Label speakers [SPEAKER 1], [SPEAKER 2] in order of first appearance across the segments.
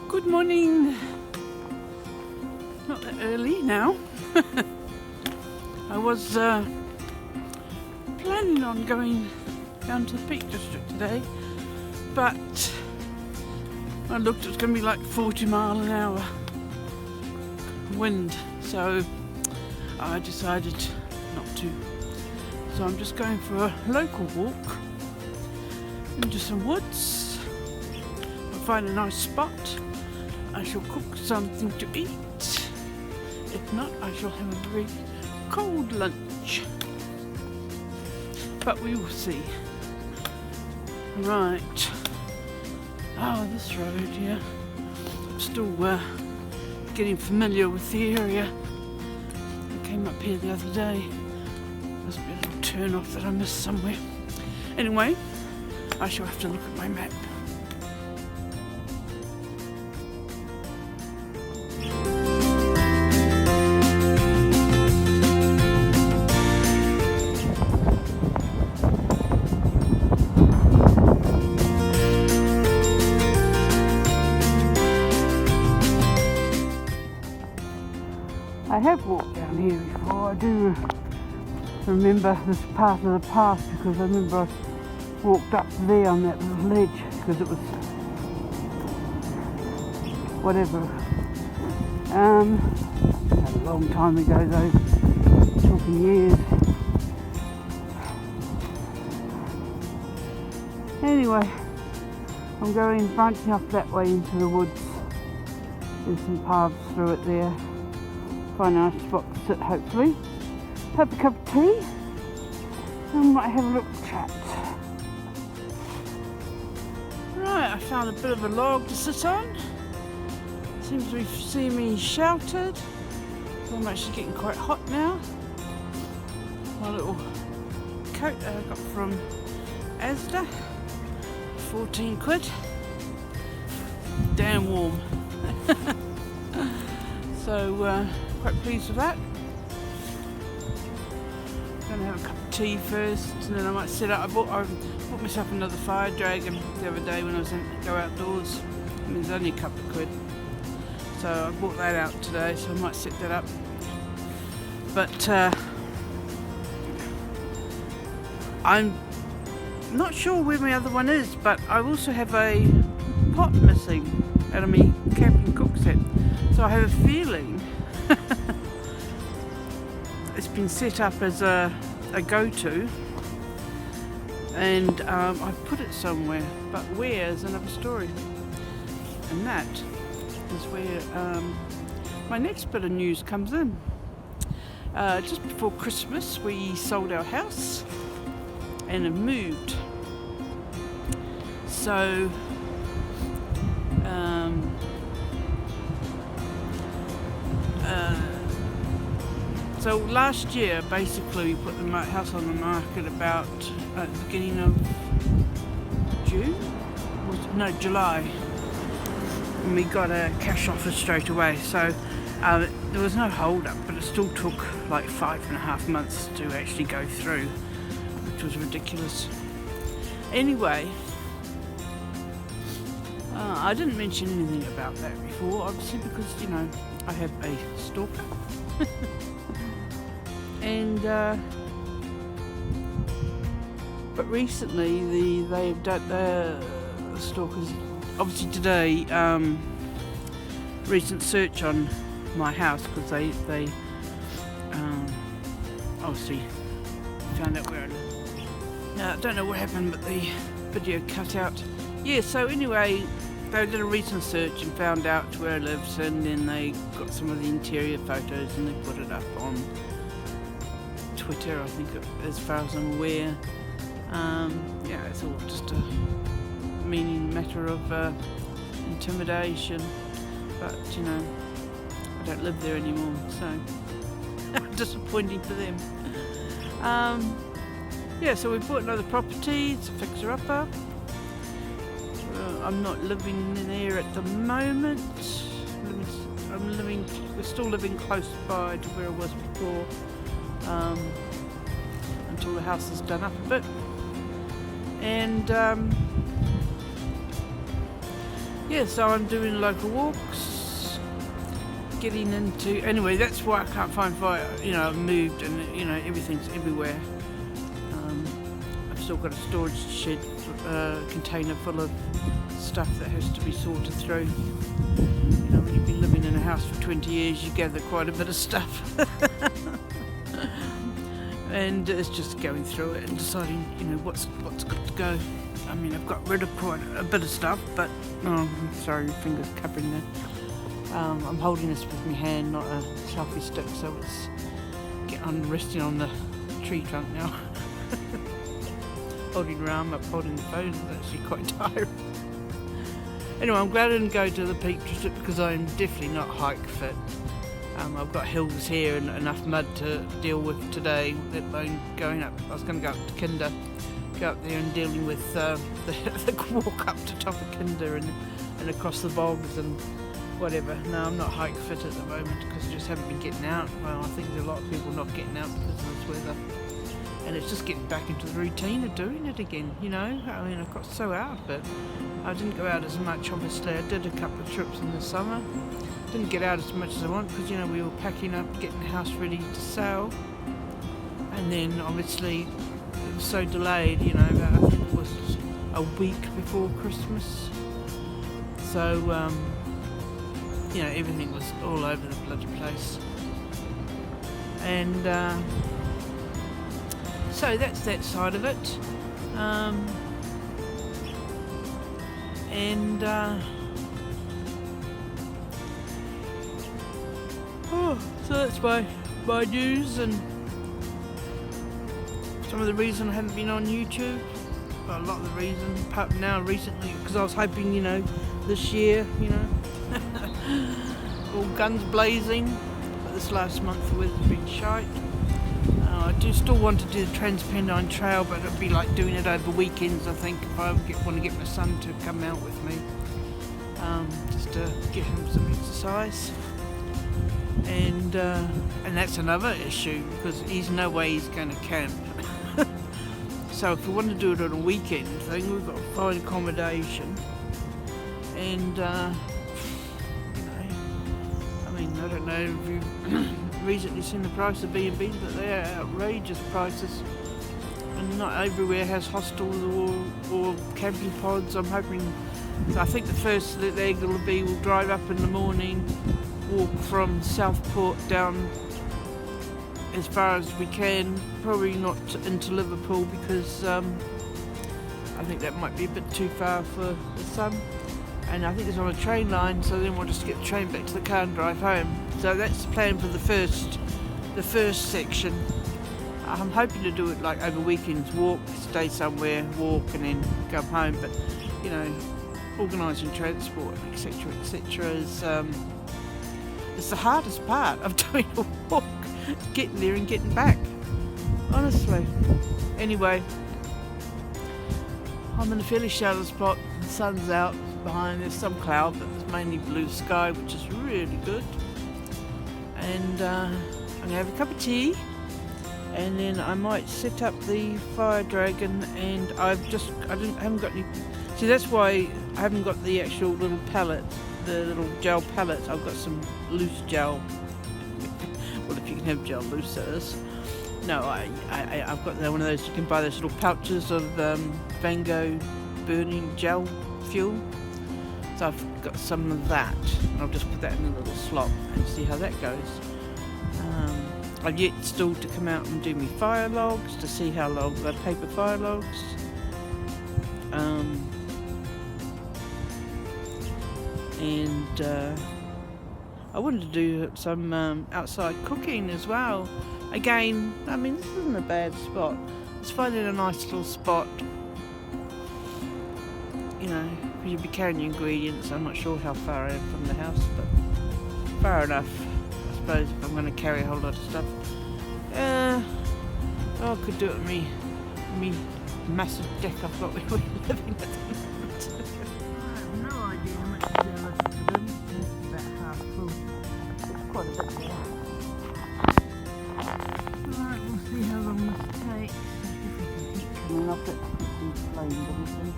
[SPEAKER 1] Good morning. Not that early now. I was planning on going down to the Peak District today, but I looked, it's going to be like 40 mile an hour wind, so I decided not to. So I'm just going for a local walk into some woods. I'll find a nice spot. I shall cook something to eat. If not, I shall have a very cold lunch. But we will see. Right. Oh, this road here. I'm still getting familiar with the area. I came up here the other day. Must be a little turn off that I missed somewhere. Anyway, I shall have to look at my map. I have walked down here before. I do remember this part of the path because I remember I walked up there on that little ledge because it was whatever. A long time ago though, talking years. Anyway, I'm going branching off that way into the woods. There's some paths through it there. Find a nice spot to sit, hopefully. Have a cup of tea and might have a little chat. Right, I found a bit of a log to sit on. Seems to be semi-sheltered. So I'm actually getting quite hot now. My little coat that I got from Asda, 14 quid. Damn warm. So quite pleased with that. Gonna have a cup of tea first, and then I might sit out. I bought myself another fire dragon the other day when I was go outdoors. I mean, it's only a couple of quid, so I bought that out today. So I might set that up. But I'm not sure where my other one is. But I also have a pot missing out of my camping cook set. So I have a feeling it's been set up as a go-to, and I've put it somewhere, but where is another story. And that is where my next bit of news comes in. Just before Christmas we sold our house and have moved. So So last year, basically, we put the house on the market about at the beginning of June? July. And we got a cash offer straight away. So there was no hold up, but it still took like 5.5 months to actually go through, which was ridiculous. Anyway, I didn't mention anything about that before, obviously, because, you know, I have a stalker. And but recently they've done the stalkers obviously today recent search on my house because they obviously found out where I live. Now I don't know what happened, but the video cut out. Yeah, so anyway, they did a recent search and found out where I live, and then they got some of the interior photos and they put it up on Twitter, I think, as far as I'm aware. Yeah, it's all just a matter of intimidation, but you know, I don't live there anymore, so disappointing for them. Yeah, so we bought another property. It's a fixer-upper. I'm not living in there at the moment. We're still living close by to where I was before. Until the house is done up a bit, and yeah, so I'm doing local walks, getting into, anyway, that's why I can't find fire. You know, I've moved and, you know, everything's everywhere. I've still got a storage shed, container full of stuff that has to be sorted through. You know, when you've been living in a house for 20 years, you gather quite a bit of stuff. And it's just going through it and deciding, you know, what's got to go. I mean, I've got rid of quite a bit of stuff, but I'm sorry, your finger's covering that. I'm holding this with my hand, not a selfie stick, so I'm resting on the tree trunk now. Holding your arm up, holding the phone is actually quite tiring. Anyway, I'm glad I didn't go to the Peak District because I'm definitely not hike fit. I've got hills here and enough mud to deal with today, let alone going up. I was going to go up to Kinder, go up there and dealing with the walk up to top of Kinder and across the bogs and whatever. No, I'm not hike fit at the moment because I just haven't been getting out. Well, I think there's a lot of people not getting out because of this weather. And it's just getting back into the routine of doing it again, you know. I mean, I got so out of it. I didn't go out as much, obviously. I did a couple of trips in the summer. Didn't get out as much as I want because, you know, we were packing up, getting the house ready to sail. And then, obviously, it was so delayed, you know, I think it was a week before Christmas. So, you know, everything was all over the bloody place. And, so that's that side of it. So that's my news and some of the reason I haven't been on YouTube. Well, a lot of the reason, apart from now recently, because I was hoping, you know, this year, you know, all guns blazing. But this last month the weather's been shite. I do still want to do the Transpennine Trail, but it'll be like doing it over weekends, I think, if I want to get my son to come out with me, just to get him some exercise. And that's another issue, because there's no way he's going to camp. So if we want to do it on a weekend thing, we've got to find accommodation. And, you know, I mean, I don't know if you've recently seen the price of B&Bs, but they're outrageous prices. And not everywhere has hostels or camping pods. I'm hoping, I think the first that they're going to be, we'll drive up in the morning, walk from Southport down as far as we can, probably not into Liverpool because I think that might be a bit too far for the son. And I think it's on a train line, so then we'll just get the train back to the car and drive home. So that's the plan for the first section. I'm hoping to do it like over weekends, walk, stay somewhere, walk and then come home. But, you know, organising transport, etc., is it's the hardest part of doing a walk, getting there and getting back, honestly. Anyway, I'm in a fairly shallow spot, the sun's out behind, there's some cloud, but there's mainly blue sky, which is really good. And I'm going to have a cup of tea, and then I might set up the fire dragon, and I haven't got any, see that's why I haven't got the actual little pellet, the little gel pellets. I've got some loose gel. Well, if you can have gel loose, that is. No, I've got one of those. You can buy those little pouches of Van Gogh burning gel fuel. So I've got some of that. And I'll just put that in a little slot and see how that goes. I've yet still to come out and do my fire logs to see how long the paper fire logs. And I wanted to do some outside cooking as well. Again, I mean, this isn't a bad spot. It's finding a nice little spot, you know, because you'll be carrying your ingredients. I'm not sure how far I am from the house, but far enough, I suppose, if I'm going to carry a whole lot of stuff. I could do it on me massive deck I've got where we're living at the moment. I have no idea how much there is left for them. It's about half full. It's quite a bit more. Alright, we'll see how long this takes. If we can keep coming up, it could be flamed, obviously.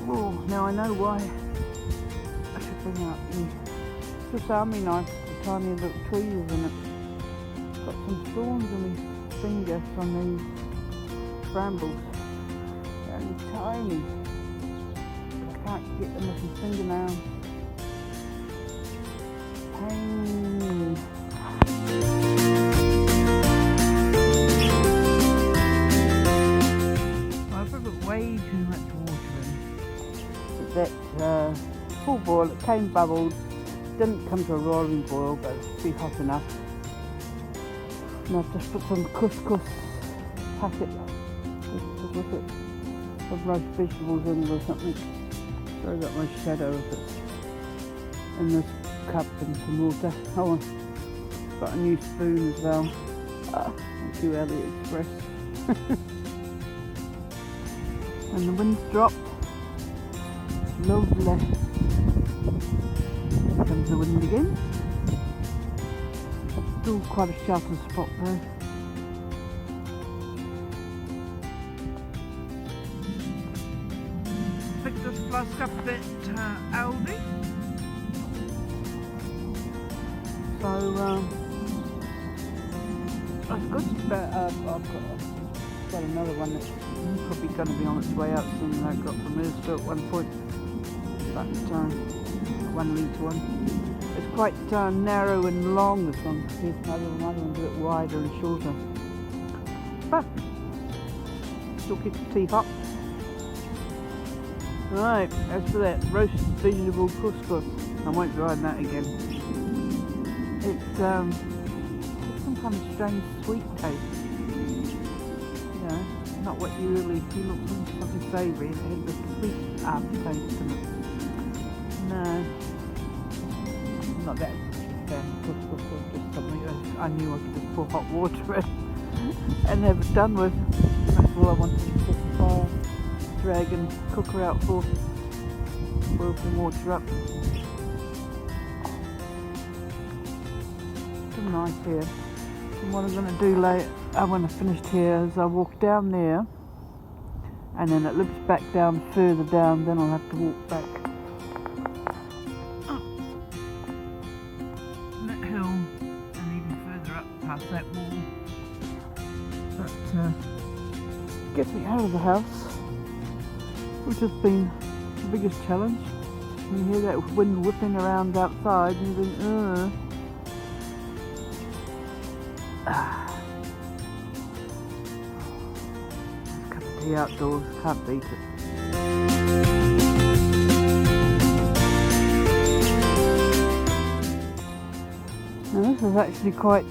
[SPEAKER 1] Oh, now I know why bring out the Swiss Army knife with tiny little tweezers in it. Got some thorns on my finger from these brambles. They're only tiny. I can't get them with my fingernails. Pain. I've put way too much water in. That full boil, it came bubbled, didn't come to a roaring boil, but it's be hot enough. And I've just put some couscous packet with it, of roast vegetables in it or something. So I've got my shadow of it in this cup and some water. Oh, I've got a new spoon as well. Thank you, AliExpress. And the wind's dropped. Lovely. Here comes the wind again. Still quite a shelter spot though. Picked this flask up at Aldi. So that's good. But I've got another one that's probably going to be on its way out soon. I got from Earster at one point. But 1 litre one. It's quite narrow and long, this one. Here's another one's a bit wider and shorter. But still keeps the tea hot. Right, as for that roast vegetable couscous, I won't try that again. It's some kind of strange sweet taste. You know, not what you really, you look for something savoury, and it had the sweet aftertaste in it. No, I'm not that much of a fan of couscous, or just something I knew I could just pour hot water in and have it done with. That's all I wanted to put the fire, drag and cook her out for, boil some water up. It's nice here. And what I'm going to do later, when I finished here, is I'll walk down there and then it loops back down further down, then I'll have to walk back up that hill and even further up past that wall. But gets me out of the house, which has been the biggest challenge. You hear that wind whipping around outside and you think, cup of tea outdoors, can't beat it. Now this is actually quite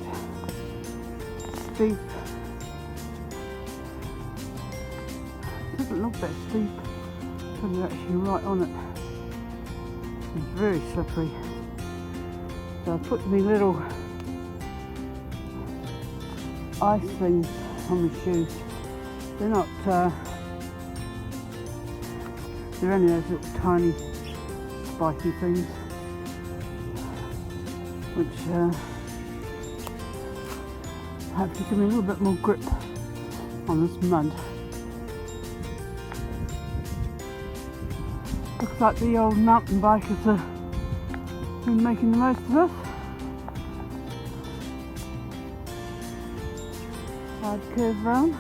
[SPEAKER 1] steep. It doesn't look that steep until you're actually right on it. It's very slippery. So I put my little ice things on my shoes. They're not, they're only those little tiny spiky things which hopefully give me a little bit more grip on this mud. Looks like the old mountain bikers have been making the most of this. Side curve round. I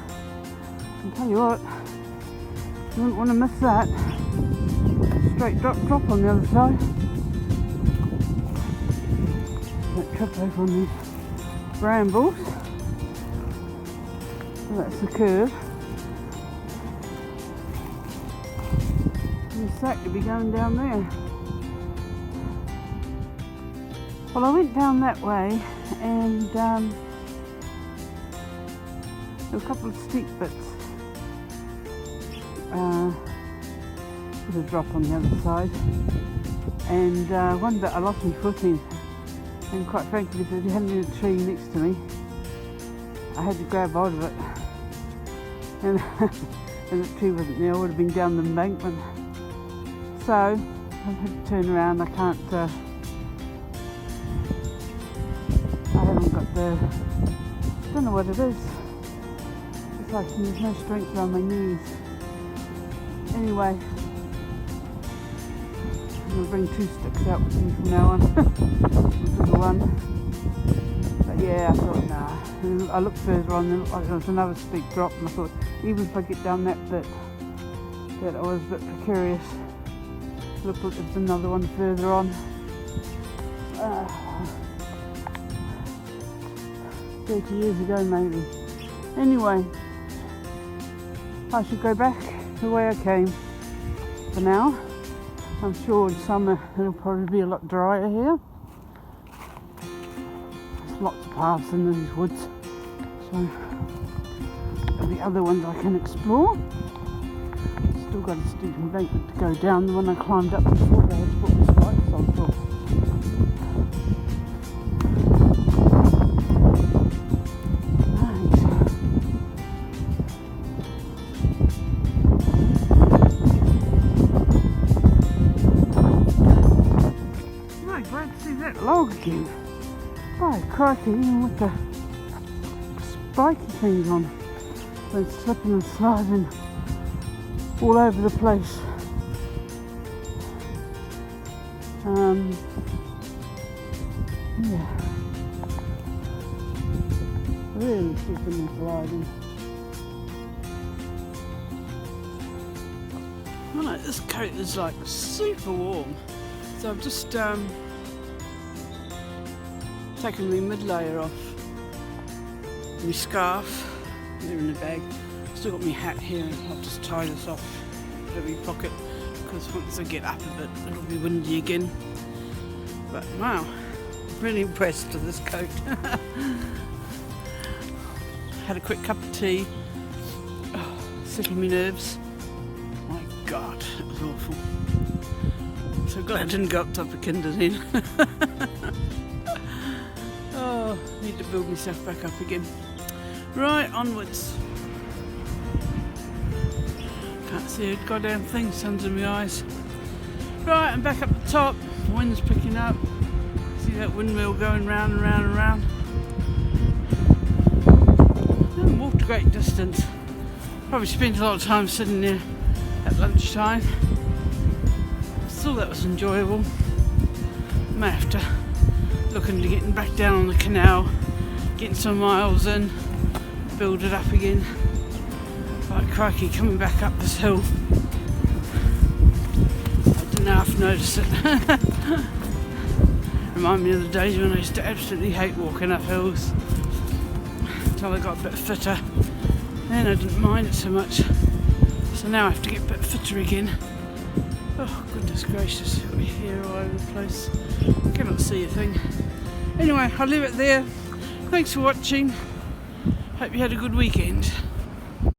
[SPEAKER 1] can tell you what, you wouldn't want to miss that. Straight drop on the other side. That trip over on these brambles. So that's the curve. In a sec to be going down there. Well, I went down that way and there were a couple of steep bits. With a drop on the other side. And one bit I lost my footing. And quite frankly, because there hadn't been a tree next to me, I had to grab hold of it. And if the tree wasn't there, I would have been down the embankment. So I had to turn around. I can't. I haven't got the. I don't know what it is. It's like there's no strength around my knees. Anyway, going to bring 2 sticks out with me from now on. Instead of 1. But yeah, I thought nah. And I looked further on and there was another steep drop, and I thought even if I get down that bit, that I was a bit precarious. Looked like there was another one further on. 30 years ago maybe. Anyway, I should go back the way I came for now. I'm sure in summer it'll probably be a lot drier here. There's lots of paths in these woods, so there'll be other ones I can explore. Still got a steep embankment to go down. The one I climbed up before I had to put the spikes on for. Glad to see that log again. Oh crikey, even with the spiky things on, so it's slipping and sliding all over the place. Yeah, really slipping and sliding. Right, this coat is like super warm, so I've just taken my mid layer off, my scarf, they're in the bag. Still got my hat here, and I'll just tie this off to my pocket because once I get up a bit it'll be windy again. But wow, really impressed with this coat. Had a quick cup of tea, settled my nerves. My God, it was awful. So glad I didn't go up top of Kinder then. Oh, need to build myself back up again. Right, onwards. Can't see a goddamn thing, sun's in my eyes. Right, I'm back up the top. The wind's picking up. See that windmill going round and round and round. I haven't walked a great distance. Probably spent a lot of time sitting there at lunchtime. Still, that was enjoyable. May have to look into getting back down on the canal, getting some miles in, build it up again. Like crikey, coming back up this hill. I didn't half notice it. Remind me of the days when I used to absolutely hate walking up hills. Until I got a bit fitter. Then I didn't mind it so much. So now I have to get a bit fitter again. Oh goodness gracious, got my hair all over the place. I cannot see a thing. Anyway, I'll leave it there. Thanks for watching. Hope you had a good weekend.